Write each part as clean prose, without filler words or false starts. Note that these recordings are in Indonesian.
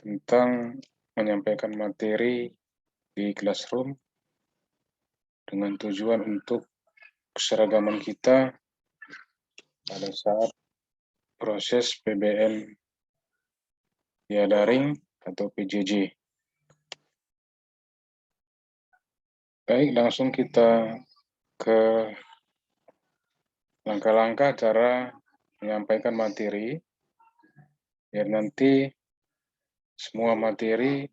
tentang menyampaikan materi di classroom dengan tujuan untuk keseragaman kita pada saat proses PBM via daring atau PJJ. Baik, langsung kita ke langkah-langkah cara menyampaikan materi, biar nanti semua materi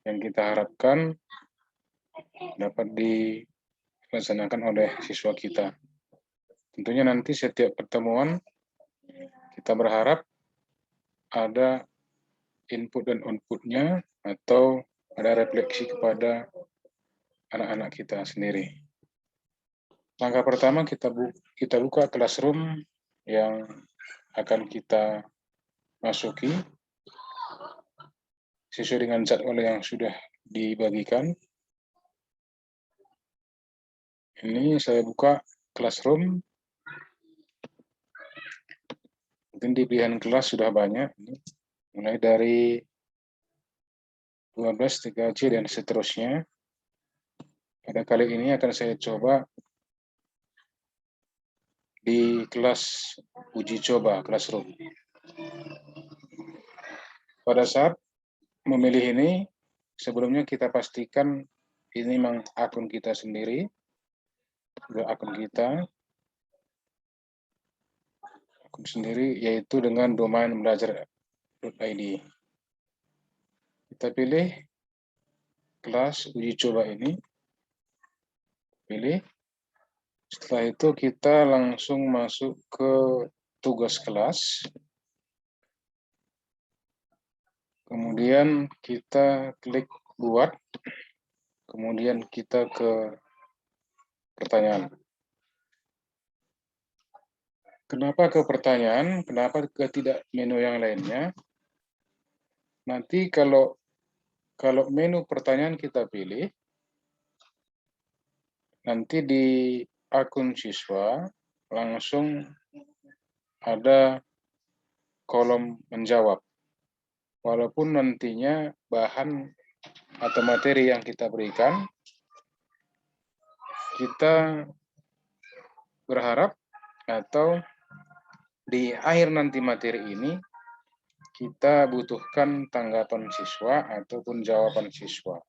yang kita harapkan dapat dilaksanakan oleh siswa kita. Tentunya nanti setiap pertemuan kita berharap ada input dan output-nya atau ada refleksi kepada anak-anak kita sendiri. Langkah pertama kita buka classroom yang akan kita masuki sesuai dengan jadwal yang sudah dibagikan. Ini saya buka classroom. Mungkin di pilihan kelas sudah banyak. Mulai dari 12, 3C, dan seterusnya. Pada kali ini akan saya coba di kelas uji coba classroom. Pada saat memilih ini, sebelumnya kita pastikan ini memang akun kita sendiri, akun sendiri, yaitu dengan domain belajar.id. Kita pilih kelas uji coba ini, pilih. Setelah itu kita langsung masuk ke tugas kelas. Kemudian kita klik buat. Kemudian kita ke pertanyaan. Kenapa ke pertanyaan? Kenapa ke tidak menu yang lainnya? Nanti kalau menu pertanyaan kita pilih, nanti di akun siswa langsung ada kolom menjawab. Walaupun nantinya bahan atau materi yang kita berikan, kita berharap atau di akhir nanti materi ini kita butuhkan tanggapan siswa ataupun jawaban siswa.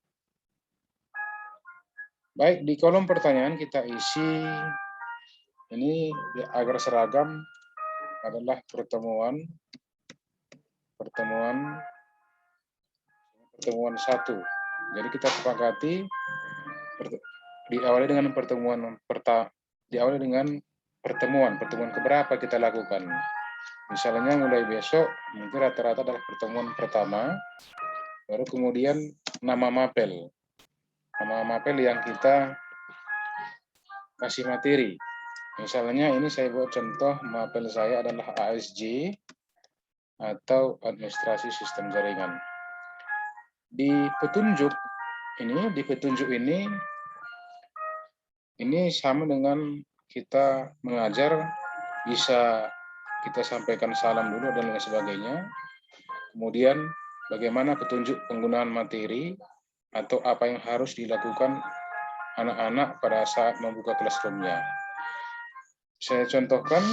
Baik, di kolom pertanyaan kita isi ini agar seragam adalah pertemuan 1. Jadi kita sepakati diawali dengan pertemuan keberapa kita lakukan. Misalnya mulai besok mungkin rata-rata adalah pertemuan pertama, baru kemudian nama mapel yang kita kasih materi. Misalnya ini saya buat contoh, mapel saya adalah ASJ atau administrasi sistem jaringan. Di petunjuk ini sama dengan kita mengajar, bisa kita sampaikan salam dulu dan lain sebagainya. Kemudian bagaimana petunjuk penggunaan materi atau apa yang harus dilakukan anak-anak pada saat membuka classroom-nya. Saya contohkan,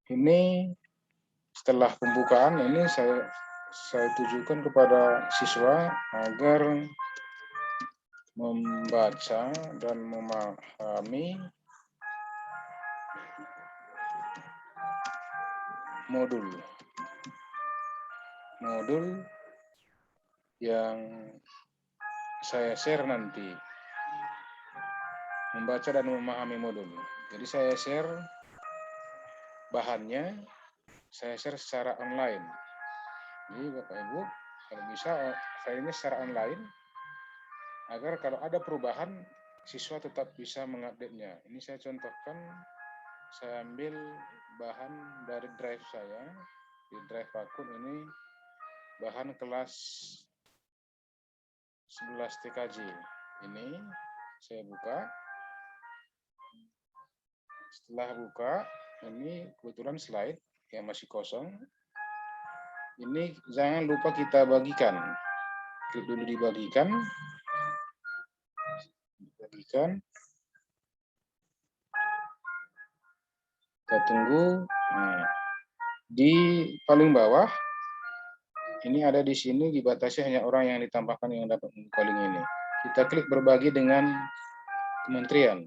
ini setelah pembukaan ini saya tujukan kepada siswa agar membaca dan memahami modul yang saya share nanti. Membaca dan memahami modul. Jadi saya share bahannya, saya share secara online. Jadi Bapak Ibu, kalau bisa saya ini secara online, agar kalau ada perubahan, siswa tetap bisa mengupdate-nya. Ini saya contohkan, saya ambil bahan dari drive saya, di drive akun ini, bahan kelas 11 TKJ. Ini saya buka. Setelah buka, ini kebetulan slide yang masih kosong. Ini jangan lupa kita bagikan. Klik dulu dibagikan. Bagikan. Kita tunggu. Nah, di paling bawah ini ada di sini dibatasi hanya orang yang ditambahkan yang dapat calling ini. Kita klik berbagi dengan kementerian.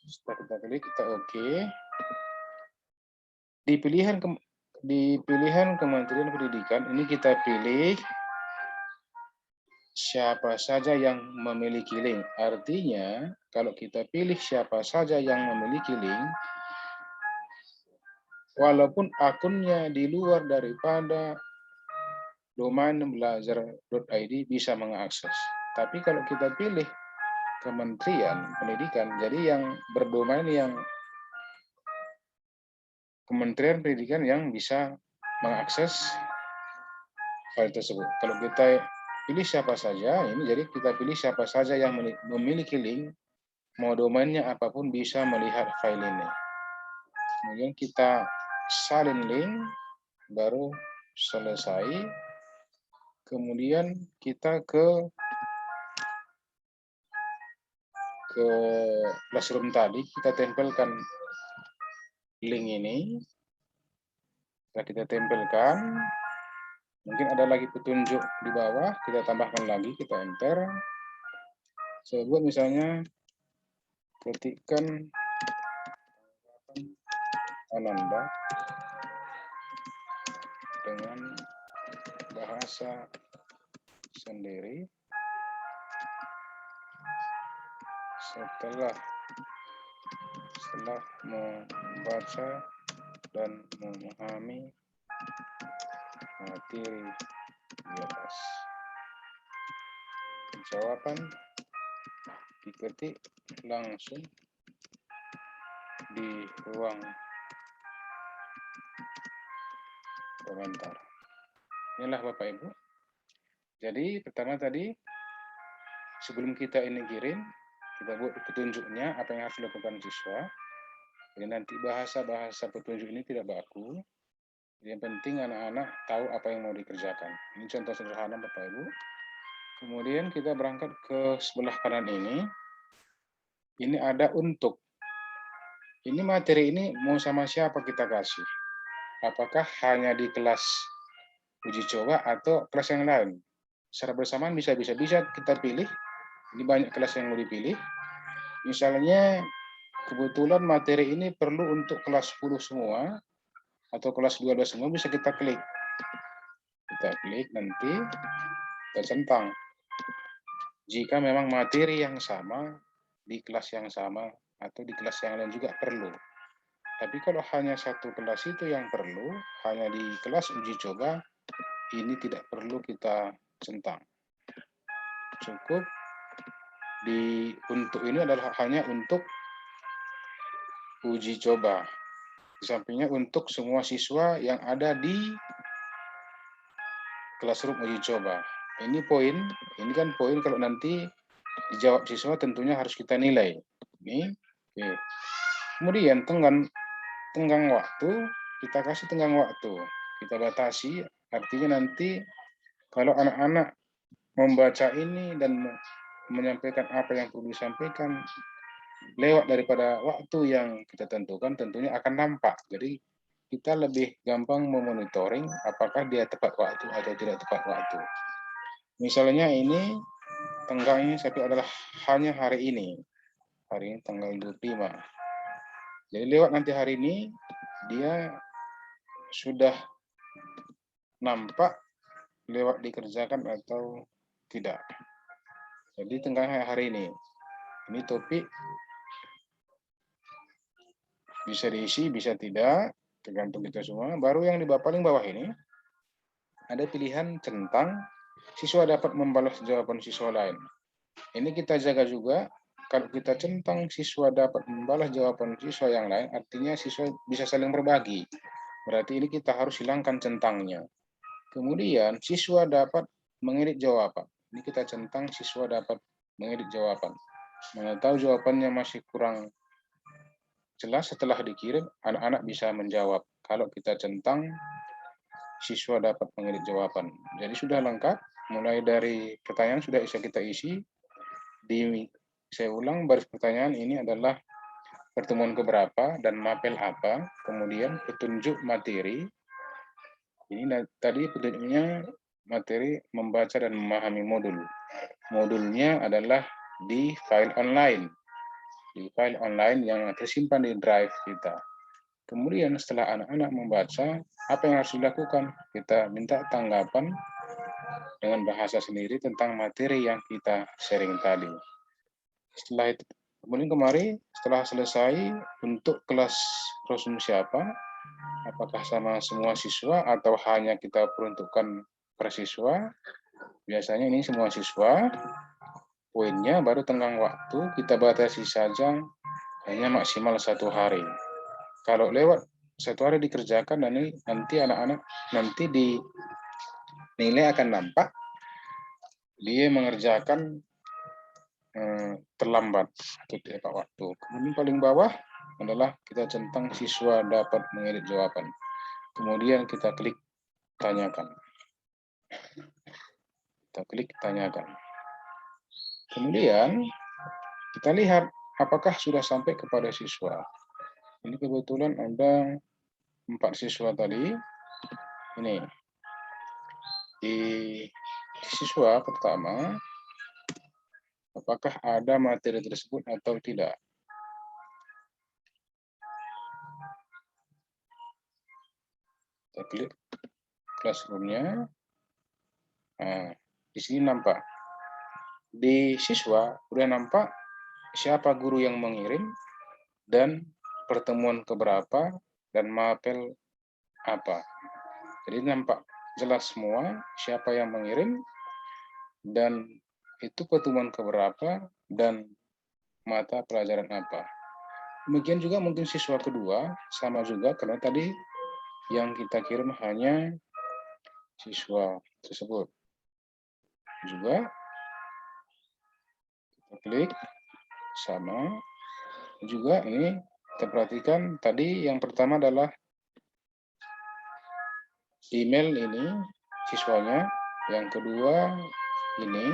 Setelah kita klik, kita oke. Di pilihan Kementerian Pendidikan ini kita pilih siapa saja yang memiliki link. Artinya, kalau kita pilih siapa saja yang memiliki link, walaupun akunnya di luar daripada domain belajar.id bisa mengakses. Tapi kalau kita pilih Kementerian Pendidikan, jadi yang berdomain yang Kementerian Pendidikan yang bisa mengakses file tersebut. Kalau kita pilih siapa saja, ini jadi kita pilih siapa saja yang memiliki link, mau domainnya apapun bisa melihat file ini. Kemudian kita salin link, baru selesai. Kemudian kita ke Classroom tadi, kita tempelkan link ini. Setelah kita tempelkan, mungkin ada lagi petunjuk di bawah, kita tambahkan lagi, kita enter. Saya buat misalnya ketikkan Ananda dengan bahasa sendiri setelah membaca dan memahami materi di atas. Jawaban diketik langsung di ruang komentar. Inilah Bapak Ibu. Jadi pertama tadi sebelum kita ini kirim, kita buat petunjuknya apa yang harus dilakukan siswa. Jadi nanti bahasa petunjuk ini tidak baku. Yang penting anak-anak tahu apa yang mau dikerjakan. Ini contoh sederhana Bapak Ibu. Kemudian kita berangkat ke sebelah kanan ini. Ini ada untuk. Ini materi ini mau sama siapa kita kasih? Apakah hanya di kelas uji coba atau kelas yang lain? Secara bersamaan bisa kita pilih. Ini banyak kelas yang mau dipilih. Misalnya kebetulan materi ini perlu untuk kelas 10 semua atau kelas 12 semua, bisa kita klik. Kita klik nanti kita centang. Jika memang materi yang sama di kelas yang sama atau di kelas yang lain juga perlu. Tapi kalau hanya satu kelas itu yang perlu, hanya di kelas uji coba, ini tidak perlu kita centang. Cukup untuk ini adalah hanya untuk uji coba. Di sampingnya untuk semua siswa yang ada di Classroom uji coba. Ini poin, ini kan poin kalau nanti dijawab siswa tentunya harus kita nilai. Ini, oke. Kemudian tenggang waktu, kita kasih tenggang waktu. Kita batasi, artinya nanti kalau anak-anak membaca ini dan menyampaikan apa yang perlu disampaikan lewat daripada waktu yang kita tentukan, tentunya akan nampak. Jadi kita lebih gampang memonitoring apakah dia tepat waktu atau tidak tepat waktu. Misalnya ini tenggangnya satu adalah hanya hari ini tanggal 25. Jadi lewat nanti hari ini dia sudah nampak lewat dikerjakan atau tidak. Jadi tenggangnya hari ini. Ini topik bisa diisi, bisa tidak, tergantung kita semua. Baru yang di paling bawah ini ada pilihan centang siswa dapat membalas jawaban siswa lain. Ini kita jaga juga. Kalau kita centang siswa dapat membalas jawaban siswa yang lain, artinya siswa bisa saling berbagi. Berarti ini kita harus hilangkan centangnya. Kemudian siswa dapat mengedit jawaban. Ini kita centang siswa dapat mengedit jawaban. Mana tahu jawabannya masih kurang jelas setelah dikirim, anak-anak bisa menjawab. Kalau kita centang siswa dapat mengedit jawaban. Jadi sudah lengkap, mulai dari pertanyaan sudah bisa kita isi. Saya ulang, baris pertanyaan ini adalah pertemuan keberapa dan mapel apa, kemudian petunjuk materi. Ini tadi petunjuknya materi membaca dan memahami modul. Modulnya adalah di file online. Di file online yang tersimpan di drive kita. Kemudian setelah anak-anak membaca, apa yang harus dilakukan? Kita minta tanggapan dengan bahasa sendiri tentang materi yang kita sharing tadi. Setelah itu, kemudian setelah selesai untuk kelas Rosum siapa, apakah sama semua siswa atau hanya kita peruntukkan per siswa? Biasanya ini semua siswa. Poinnya baru tenggang waktu kita batasi saja hanya maksimal 1 hari. Kalau lewat 1 hari dikerjakan, dan nanti anak-anak nanti di nilai akan nampak dia mengerjakan terlambat atau tepat waktu. Kemudian paling bawah adalah kita centang siswa dapat mengedit jawaban. Kemudian kita klik tanyakan. Kita klik tanyakan. Kemudian kita lihat apakah sudah sampai kepada siswa. Ini kebetulan ada 4 siswa tadi. Ini di siswa pertama, apakah ada materi tersebut atau tidak. Kita klik classroom-nya. Nah, di sini nampak. Di siswa udah nampak siapa guru yang mengirim dan pertemuan keberapa dan mapel apa. Jadi nampak jelas semua siapa yang mengirim dan itu pertemuan keberapa dan mata pelajaran apa. Demikian juga mungkin siswa kedua sama juga, karena tadi yang kita kirim hanya siswa tersebut. Juga kita klik sama. Juga ini kita perhatikan tadi yang pertama adalah email ini siswanya, yang kedua ini,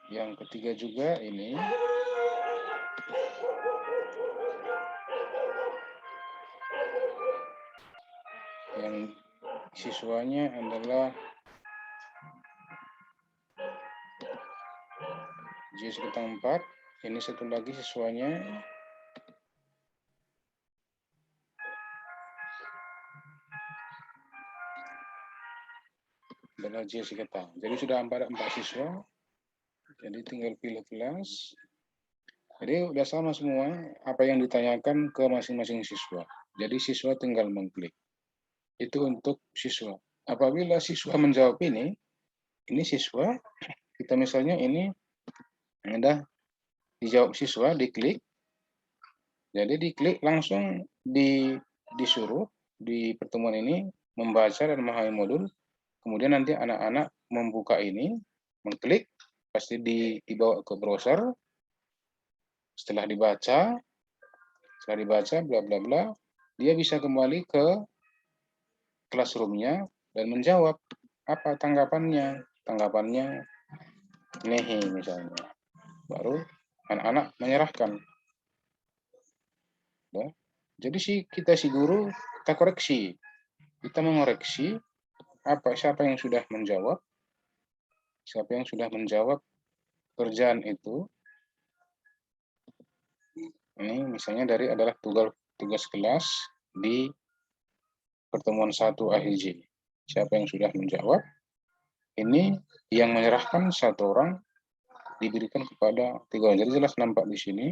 yang ketiga juga ini, yang siswanya adalah J-4, ini satu lagi siswanya adalah J-. Jadi sudah 4 siswa, jadi tinggal pilih kelas. Jadi udah sama semua apa yang ditanyakan ke masing-masing siswa. Jadi siswa tinggal mengklik. Itu untuk siswa. Apabila siswa menjawab ini siswa, kita misalnya ini ada dijawab siswa, diklik. Jadi diklik langsung disuruh di pertemuan ini membaca dan memahami modul. Kemudian nanti anak-anak membuka ini, mengklik, pasti dibawa ke browser. Setelah dibaca bla bla bla, dia bisa kembali ke classroom-nya dan menjawab apa tanggapannya. Tanggapannya nehi misalnya. Baru anak-anak menyerahkan. Ya. Jadi kita guru, kita koreksi. Kita mengoreksi siapa yang sudah menjawab. Siapa yang sudah menjawab kerjaan itu. Ini misalnya adalah tugas kelas di pertemuan 1 AHJ. Siapa yang sudah menjawab? Ini yang menyerahkan 1 orang diberikan kepada 3 orang. Jadi jelas nampak di sini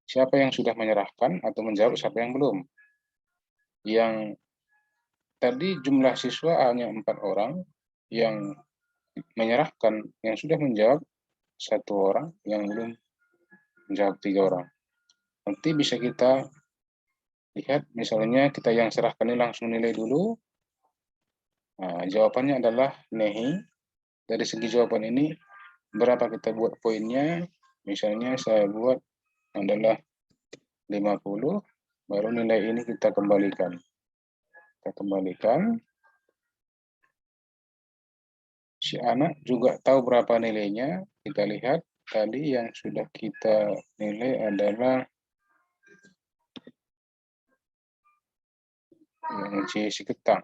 siapa yang sudah menyerahkan atau menjawab, siapa yang belum. Yang tadi jumlah siswa hanya 4 orang, yang menyerahkan, yang sudah menjawab 1 orang, yang belum menjawab 3 orang. Nanti bisa kita lihat, misalnya kita yang serahkan ini langsung nilai dulu. Nah, jawabannya adalah nehi. Dari segi jawaban ini, berapa kita buat poinnya? Misalnya saya buat adalah 50, baru nilai ini kita kembalikan. Kita kembalikan. Si anak juga tahu berapa nilainya. Kita lihat tadi yang sudah kita nilai adalah yang si ketang.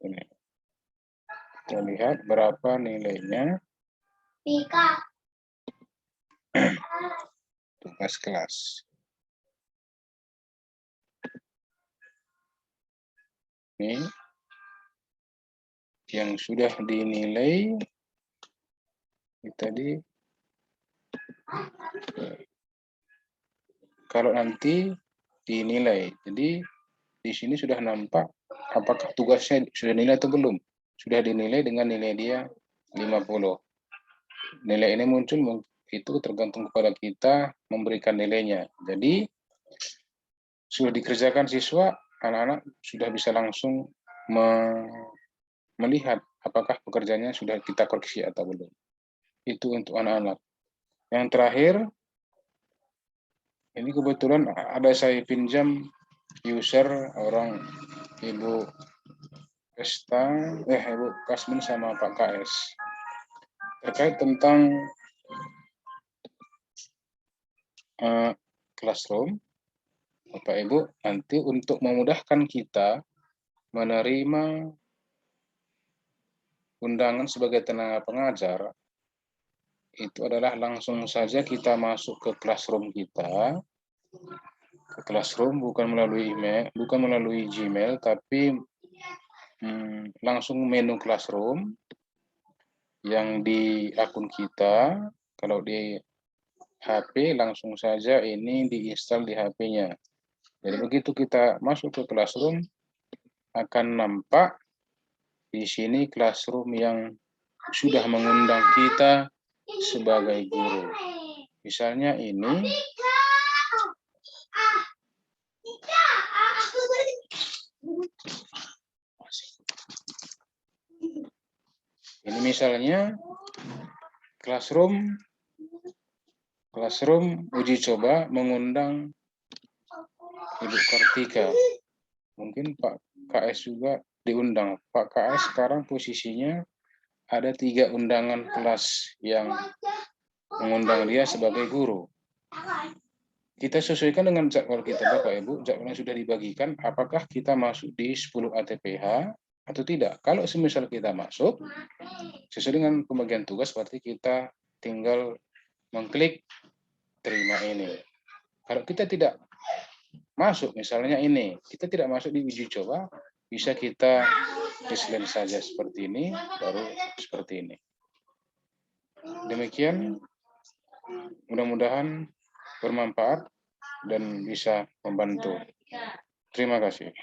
Ini. Kita lihat berapa nilainya. Tugas kelas. Ini yang sudah dinilai tadi. Kalau nanti dinilai, jadi di sini sudah nampak apakah tugasnya sudah dinilai atau belum. Sudah dinilai dengan nilai dia 50. Nilai ini muncul itu tergantung kepada kita memberikan nilainya. Jadi sudah dikerjakan siswa, anak-anak sudah bisa langsung melihat apakah pekerjaannya sudah kita koreksi atau belum. Itu untuk anak-anak. Yang terakhir, ini kebetulan ada saya pinjam user orang Ibu Ibu Kasmin sama Pak KS. Terkait tentang classroom, Bapak Ibu, nanti untuk memudahkan kita menerima undangan sebagai tenaga pengajar, itu adalah langsung saja kita masuk ke classroom kita. Ke classroom bukan melalui email, bukan melalui Gmail, tapi langsung menu classroom yang di akun kita. Kalau di HP langsung saja ini diinstal di HP-nya. Jadi begitu kita masuk ke classroom, akan nampak di sini classroom yang sudah mengundang kita sebagai guru. Misalnya ini. Ini misalnya classroom uji coba mengundang Ibu Kartika. Mungkin Pak KS juga diundang. Pak KS sekarang posisinya ada 3 undangan kelas yang mengundang dia sebagai guru. Kita sesuaikan dengan jadwal kita, Bapak Ibu. Jadwalnya sudah dibagikan. Apakah kita masuk di 10 ATPH atau tidak? Kalau semisal kita masuk, sesuai dengan pembagian tugas, berarti kita tinggal mengklik terima ini. Kalau kita tidak masuk, misalnya ini, kita tidak masuk di uji coba, bisa kita dislike saja seperti ini, baru seperti ini. Demikian, mudah-mudahan bermanfaat dan bisa membantu. Terima kasih.